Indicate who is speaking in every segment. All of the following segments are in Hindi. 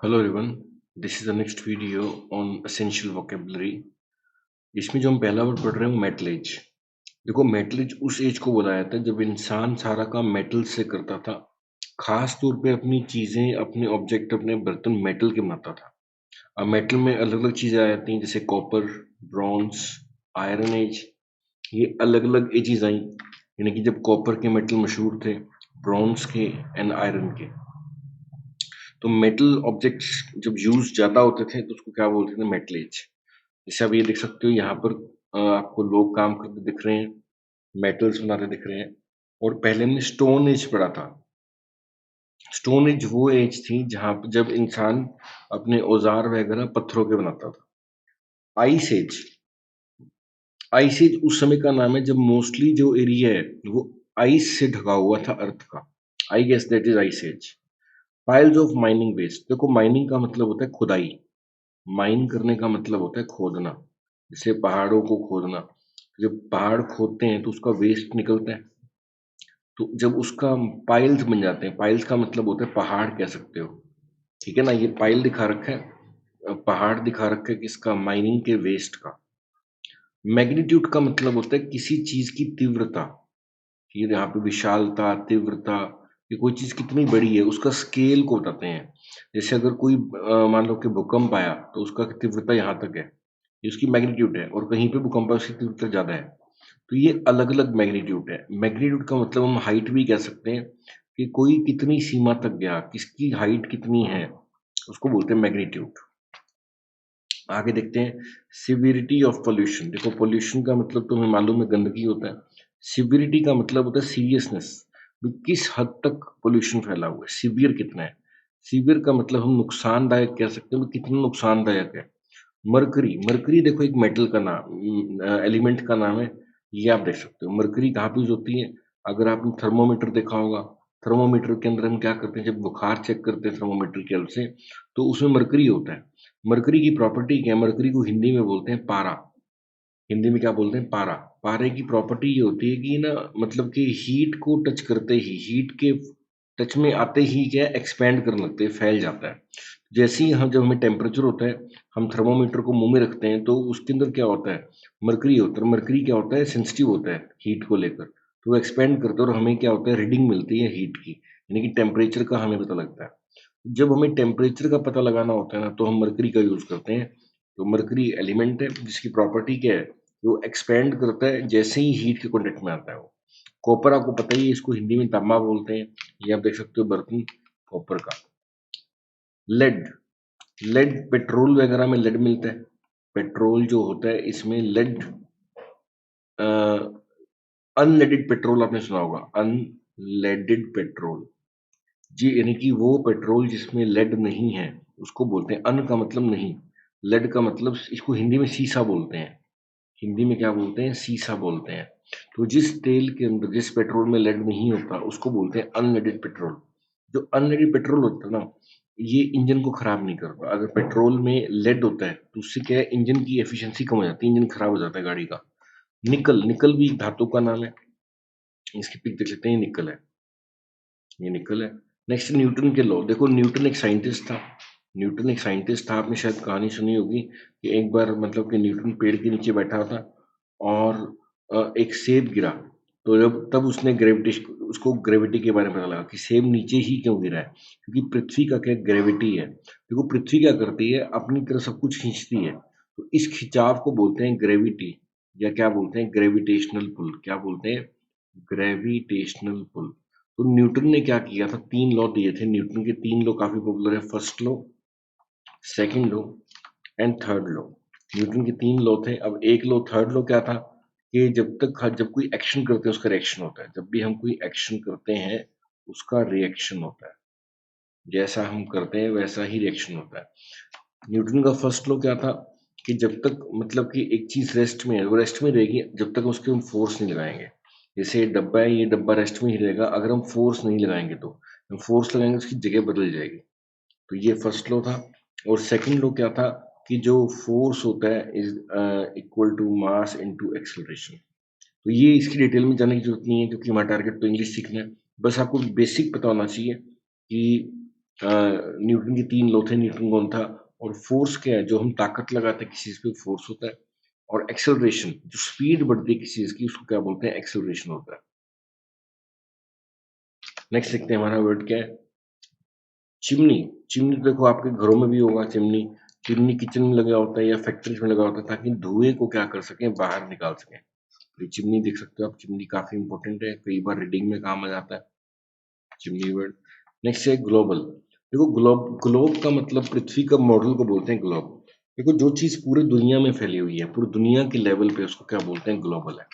Speaker 1: Hello everyone, this is the next video on essential vocabulary। इसमें जो हम पहला वर्ड पढ़ रहे हैं वो मेटलेज। देखो मेटलेज उस एज को बोला जाता है जब इंसान सारा काम मेटल से करता था। खास तौर पे अपनी चीजें, अपने ऑब्जेक्ट, अपने बर्तन मेटल के बनाता था। अब मेटल में अलग अलग चीजें आ जाती हैं जैसे कॉपर, ब्रॉन्ज, आयरन एज। ये अलग अलग एजेस आई, यानी कि जब कॉपर के मेटल मशहूर थे, ब्रॉन्ज के एंड आयरन के। तो मेटल ऑब्जेक्ट्स जब यूज ज्यादा होते थे तो उसको क्या बोलते थे? मेटलेज। जैसे आप ये देख सकते हो यहाँ पर आपको लोग काम करते दिख रहे हैं, मेटल्स बनाते दिख रहे हैं। और पहले हमने स्टोन एज पढ़ा था। स्टोन एज वो एज थी जहां पर जब इंसान अपने औजार वगैरह पत्थरों के बनाता था। आइस एज, आइस एज उस समय का नाम है जब मोस्टली जो एरिया है वो आइस से ढका हुआ था अर्थ का। I guess that is ice age. Piles of mining waste. देखो माइनिंग का मतलब होता है खुदाई। माइन करने का मतलब होता है खोदना, जैसे पहाड़ों को खोदना। जब पहाड़ खोदते हैं तो उसका वेस्ट निकलता है, तो जब उसका पाइल्स बन जाते हैं, पाइल्स का मतलब होता है पहाड़ कह सकते हो। ठीक है ना, ये पाइल दिखा रखा है, पहाड़ दिखा रखा है किसका? माइनिंग के वेस्ट का। मैग्नीट्यूड का मतलब होता है किसी चीज की तीव्रता। ये यहाँ पे विशालता, तीव्रता, कि कोई चीज कितनी बड़ी है उसका स्केल को बताते हैं। जैसे अगर कोई मान लो कि भूकंप आया तो उसका तीव्रता यहाँ तक है, ये उसकी मैग्नीट्यूड है, और कहीं पे भूकंप है उसकी तीव्रता ज्यादा है। तो ये अलग अलग मैग्नीट्यूड है। मैग्नीट्यूड का मतलब हम हाइट भी कह सकते हैं, कि कोई कितनी सीमा तक गया, किसकी हाइट कितनी है, उसको बोलते हैं मैग्नीट्यूड। आगे देखते हैं सिविरिटी ऑफ पोल्यूशन। देखो पोल्यूशन का मतलब तुम्हें मालूम है, गंदगी होता है। सिविरिटी का मतलब होता है सीरियसनेस, किस हद तक पोल्यूशन फैला हुआ है, सीवियर कितना है। सीवियर का मतलब हम नुकसानदायक कह सकते हैं, कितना नुकसानदायक है। मरकरी, मरकरी देखो एक मेटल का नाम, एलिमेंट का नाम है। ये आप देख सकते हो मरकरी कहाँ पे यूज होती है। अगर आपने थर्मोमीटर देखा होगा, थर्मोमीटर के अंदर हम क्या करते हैं जब बुखार चेक करते हैं थर्मोमीटर की हेल्प से, तो उसमें मरकरी होता है। मरकरी की प्रॉपर्टी क्या है? मरकरी को हिंदी में बोलते हैं पारा। हिंदी में क्या बोलते हैं? पारा। पारे की प्रॉपर्टी ये होती है कि ना, मतलब कि हीट को टच करते ही, हीट के टच में आते ही क्या एक्सपैंड करने लगते हैं, फैल जाता है। जैसे ही हम, जब हमें टेम्परेचर होता है, हम थर्मोमीटर को मुंह में रखते हैं तो उसके अंदर क्या होता है? मरकरी होता है। मरकरी क्या होता है? सेंसिटिव होता है हीट को लेकर, तो वो एक्सपेंड करता है और हमें क्या होता है? रीडिंग मिलती है हीट की, यानी कि टेम्परेचर का हमें पता लगता है। जब हमें टेम्परेचर का पता लगाना होता है ना, तो हम मरकरी का यूज करते हैं। तो मरकरी एलिमेंट है जिसकी प्रॉपर्टी क्या है? वो एक्सपेंड करता है जैसे ही हीट के कॉन्टेक्ट में आता है वो। कॉपर आपको पता ही है, इसको हिंदी में तांबा बोलते हैं। ये आप देख सकते हो बर्तन कॉपर का। लेड, लेड पेट्रोल वगैरह में लेड मिलता है। पेट्रोल जो होता है इसमें लेड, अनलेडेड पेट्रोल आपने सुना होगा, अनलेडेड पेट्रोल। जी, यानी कि वो पेट्रोल जिसमें लेड नहीं है उसको बोलते हैं। अन का मतलब नहीं, लेड का मतलब, इसको हिंदी में सीसा बोलते हैं। हिंदी में क्या बोलते हैं? सीसा बोलते हैं। तो जिस तेल के अंदर, जिस पेट्रोल में लेड नहीं होता उसको बोलते हैं अनलेडेड पेट्रोल। जो अनलेडेड पेट्रोल होता है ना, ये इंजन को खराब नहीं करता। अगर पेट्रोल में लेड होता है तो उससे क्या है? इंजन की एफिशिएंसी कम हो जाती है, इंजन खराब हो जाता है गाड़ी का। निकल, निकल भी एक धातु का नाम है। इसकी पिक देख लेते हैं, निकल है, ये निकल है। नेक्स्ट न्यूटन के लॉ। देखो न्यूटन एक साइंटिस्ट था। न्यूटन एक साइंटिस्ट था, आपने शायद कहानी सुनी होगी कि एक बार मतलब कि न्यूटन पेड़ के नीचे बैठा था और एक सेब गिरा। तो जब तब उसने ग्रेविटेशन, उसको ग्रेविटी के बारे में पता लगा कि सेब नीचे ही क्यों गिरा है, क्योंकि पृथ्वी का क्या ग्रेविटी है। देखो पृथ्वी क्या करती है? अपनी तरफ सब कुछ खींचती है, तो इस खिंचाव को बोलते हैं ग्रेविटी, या क्या बोलते हैं? Gravitational pull. क्या बोलते हैं? Gravitational pull. तो न्यूटन ने क्या किया था? तीन लॉ दिए थे। न्यूटन के तीन लॉ काफी पॉपुलर है, first law, second law and third law. Newton के तीन लॉ थे। अब एक लॉ, थर्ड लॉ क्या था? कि जब कोई एक्शन करते हैं उसका रिएक्शन होता है। जब भी हम कोई एक्शन करते हैं उसका रिएक्शन होता है, जैसा हम करते हैं वैसा ही रिएक्शन होता है। न्यूटन का फर्स्ट लॉ क्या था? कि जब तक मतलब कि एक चीज रेस्ट में है, वो रेस्ट में रहेगी जब तक उसके हम फोर्स नहीं लगाएंगे। जैसे ये डब्बा है, ये डब्बा रेस्ट में ही रहेगा अगर हम फोर्स नहीं लगाएंगे। तो हम फोर्स लगाएंगे उसकी जगह बदल जाएगी। तो ये फर्स्ट लॉ था। और सेकंड लॉ क्या था? कि जो फोर्स होता है is equal to mass into acceleration. तो ये इसकी डिटेल में जाने की जरूरत नहीं है, क्योंकि हमारा टारगेट तो इंग्लिश सीखना है। बस आपको बेसिक पता होना चाहिए कि न्यूटन के 3 लॉ थे, न्यूटन कौन था? और फोर्स क्या है? जो हम ताकत लगाते हैं किसी चीज़ पे फोर्स होता है। और एक्सेलरेशन, जो स्पीड बढ़ती है किसी चीज़ की उसको क्या बोलते हैं? एक्सेलरेशन होता है। नेक्स्ट देखते हैं हमारा वर्ड क्या है? चिमनी। चिमनी तो देखो आपके घरों में भी होगा चिमनी। चिमनी किचन में लगा होता है या फैक्ट्रीज में लगा होता है ताकि धुएं को क्या कर सकें? बाहर निकाल सकें। तो ये चिमनी देख सकते हो आप, चिमनी काफी इंपॉर्टेंट है, कई बार रीडिंग में काम आ जाता है चिमनी वर्ड। नेक्स्ट है ग्लोबल। देखो ग्लोब, ग्लोब का मतलब पृथ्वी का मॉडल को बोलते हैं ग्लोब। देखो जो चीज पूरी दुनिया में फैली हुई है, पूरी दुनिया के लेवल पे, उसको क्या बोलते हैं? ग्लोबल है।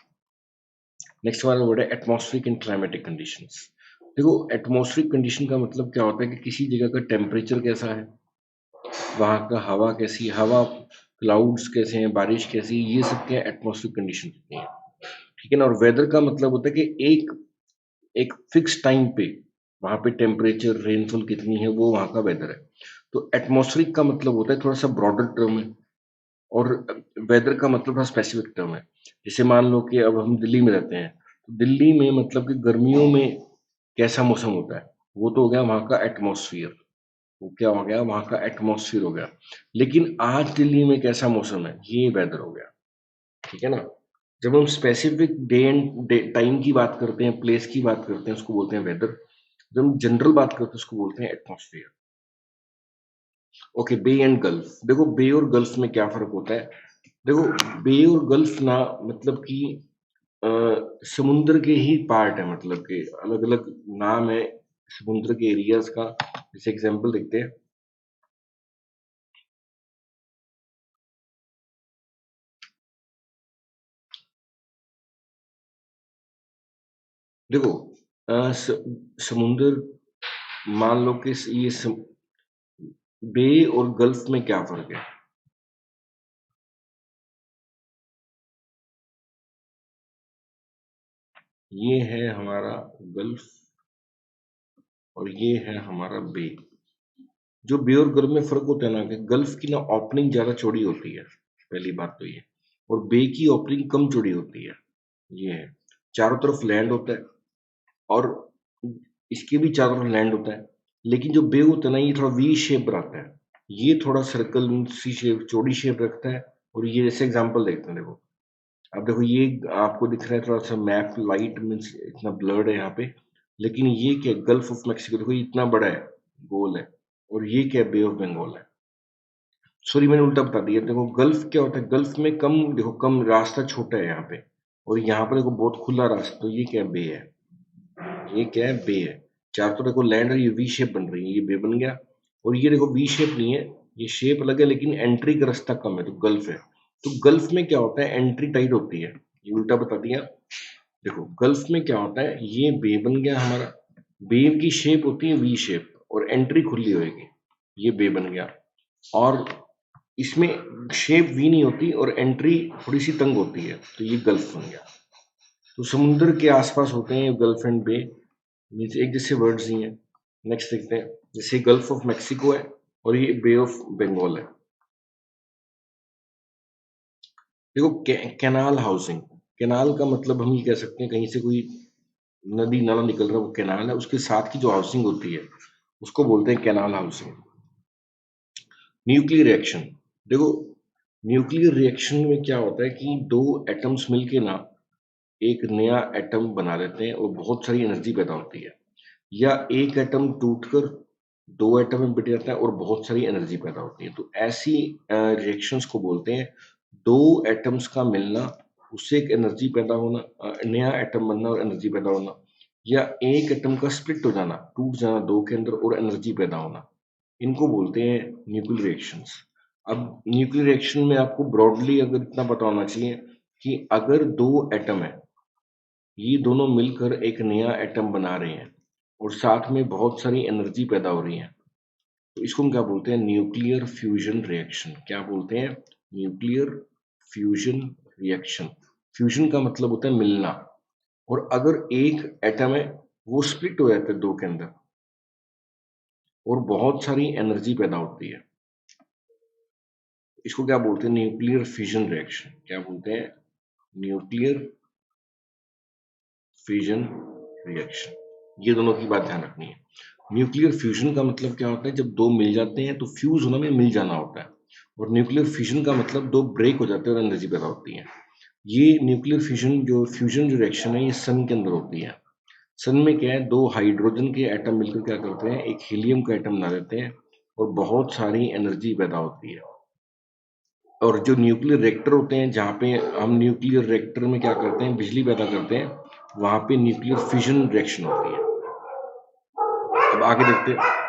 Speaker 1: नेक्स्ट वाला वर्ड है एटमॉस्फेरिक एंड क्लाइमेटिक कंडीशंस। देखो एटमॉस्फेरिक कंडीशन का मतलब क्या होता है कि किसी जगह का टेम्परेचर कैसा है, वहाँ का हवा कैसी है, हवा क्लाउड्स कैसे हैं, बारिश कैसी है, ये सब क्या एटमॉस्फेरिक कंडीशन होती है। ठीक है ना। और वेदर का मतलब होता है कि एक एक फिक्स टाइम पे वहाँ पे टेम्परेचर, रेनफॉल कितनी है, वो वहाँ का वेदर है। तो एटमॉस्फेरिक का मतलब होता है थोड़ा सा ब्रॉडर टर्म है, और वेदर का मतलब थोड़ा स्पेसिफिक टर्म है। जैसे मान लो कि अब हम दिल्ली में रहते हैं, तो दिल्ली में मतलब कि गर्मियों में कैसा मौसम होता है, वो तो हो गया वहाँ का एटमॉस्फियर। वो क्या हो गया? वहाँ का एटमॉस्फियर हो गया। लेकिन आज दिल्ली में कैसा मौसम है, ये वेदर हो गया। ठीक है ना। जब हम स्पेसिफिक डे एंड टाइम की बात करते हैं, प्लेस की बात करते हैं, उसको बोलते हैं वेदर। जब हम जनरल बात करते हैं उसको बोलते हैं atmosphere. Okay, bay and gulf. देखो बे और गल्फ में क्या फर्क होता है? देखो बे और गल्फ ना मतलब कि अ, समुद्र के ही पार्ट है, मतलब कि अलग अलग नाम है समुद्र के एरियाज का। जैसे एग्जांपल देखते हैं। देखो समुद्र, मान लो कि बे और गल्फ में क्या फर्क है? ये है हमारा गल्फ और ये है हमारा बे। जो बे और गल्फ में फर्क होता है ना, कि गल्फ की ना ओपनिंग ज्यादा चौड़ी होती है, पहली बात तो ये। और बे की ओपनिंग कम चौड़ी होती है। ये है, चारों तरफ लैंड होता है, और इसके भी चारों तरफ लैंड होता है। लेकिन जो बे होता है ना, ये थोड़ा वी शेप बनाता है। ये थोड़ा सर्कल सी शेप, चौड़ी शेप रखता है। और ये जैसे एग्जांपल देखते हैं, देखो अब देखो ये आपको दिख रहा है थोड़ा सा मैप, लाइट मीन्स इतना ब्लर्ड है यहाँ पे। लेकिन ये क्या, गल्फ ऑफ मैक्सिको, देखो ये इतना बड़ा है, गोल है। और ये क्या, बे ऑफ बंगाल है। सॉरी मैंने उल्टा बता दिया। देखो गल्फ क्या होता है, गल्फ में कम, देखो कम रास्ता, छोटा है यहाँ पे। और यहाँ पर देखो बहुत खुला रास्ता, तो ये क्या, बे है। ये क्या है, बे है। चार तो देखो लैंड है, ये वी शेप बन रही है, ये बे बन गया। और ये देखो वी शेप नहीं है, ये शेप अलग है, लेकिन एंट्री का रास्ता कम है, तो गल्फ है। तो गल्फ में क्या होता है, एंट्री टाइट होती है। ये उल्टा बता दिया। देखो गल्फ में क्या होता है, ये बे बन गया हमारा। बे की शेप होती है वी शेप, और एंट्री खुली होएगी। ये बे बन गया। और इसमें शेप वी नहीं होती और एंट्री थोड़ी सी तंग होती है, तो ये गल्फ बन गया। तो समुद्र के आसपास होते हैं गल्फ एंड बे, मीन्स एक जैसे वर्ड्स ही हैं। नेक्स्ट देखते हैं। जैसे गल्फ ऑफ मैक्सिको है और ये बे ऑफ बंगाल है। देखो कैनाल हाउसिंग, कैनाल का मतलब हम ये कह सकते हैं, कहीं से कोई नदी नाला निकल रहा है, वो कैनाल है, उसके साथ की जो हाउसिंग होती है उसको बोलते हैं कैनाल हाउसिंग। Nuclear reaction. देखो न्यूक्लियर रिएक्शन में क्या होता है कि दो एटम्स मिलके ना एक नया एटम बना देते हैं और बहुत सारी एनर्जी पैदा होती है। या एक एटम टूटकर दो एटम में बिट जाता है और बहुत सारी एनर्जी पैदा होती है। तो ऐसी रिएक्शंस को बोलते हैं दो एटम्स का मिलना, उससे एक एनर्जी पैदा होना, नया एटम बनना और एनर्जी पैदा होना। या एक एटम का स्प्लिट हो जाना, टूट जाना दो के अंदर और एनर्जी पैदा होना। इनको बोलते हैं न्यूक्लियर रिएक्शंस। अब न्यूक्लियर रिएक्शन में आपको ब्रॉडली अगर इतना पता होना चाहिए कि अगर दो एटम है, ये दोनों मिलकर एक नया एटम बना रहे हैं और साथ में बहुत सारी एनर्जी पैदा हो रही है, तो इसको हम क्या बोलते हैं, न्यूक्लियर फ्यूजन रिएक्शन। क्या बोलते हैं, न्यूक्लियर फ्यूजन रिएक्शन। फ्यूजन का मतलब होता है मिलना, और अगर एक एटम है वो स्प्लिट हो जाता है दो के अंदर और बहुत सारी एनर्जी पैदा होती है, इसको क्या बोलते हैं, न्यूक्लियर फ्यूजन रिएक्शन। क्या बोलते हैं, न्यूक्लियर फ्यूजन रिएक्शन। ये दोनों की बात ध्यान रखनी है। न्यूक्लियर फ्यूजन का मतलब क्या होता है, जब 2 मिल जाते हैं तो फ्यूज़ होना में मिल जाना होता है, और न्यूक्लियर फिशन का मतलब 2 ब्रेक हो जाते हैं और एनर्जी पैदा होती है। ये न्यूक्लियर फ्यूजन जो रिएक्शन है, ये सन के अंदर होती है। सन में क्या है, 2 हाइड्रोजन के एटम मिलकर क्या करते हैं, एक हीलियम का एटम बना देते हैं और बहुत सारी एनर्जी पैदा होती है। और जो न्यूक्लियर रिएक्टर होते हैं, जहाँ पे हम न्यूक्लियर रिएक्टर में क्या करते हैं, बिजली पैदा करते हैं, वहाँ पे न्यूक्लियर फिशन रिएक्शन होती है। अब आगे देखते हैं।